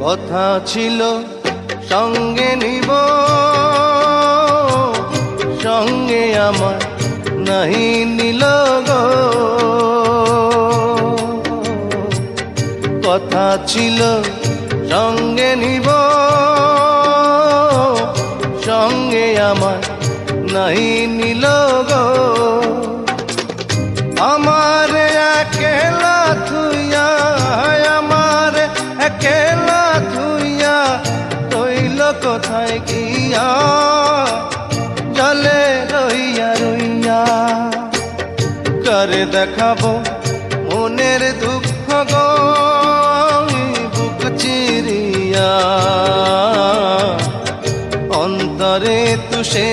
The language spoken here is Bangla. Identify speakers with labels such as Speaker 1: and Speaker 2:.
Speaker 1: কথা ছিল সঙ্গে নিব, সঙ্গে আমার নাহি নিল গো। কথা ছিল সঙ্গে নিব, সঙ্গে আমার নাহি নিল গো। আমার একেলা থুইয়া, আমার একেলা থুইয়া রইল কোথায় গিয়া, জলে রইয়া রইয়া। করে দেখাবো মনের দুঃখ গো বুক চিরিয়া, অন্তরে তুষে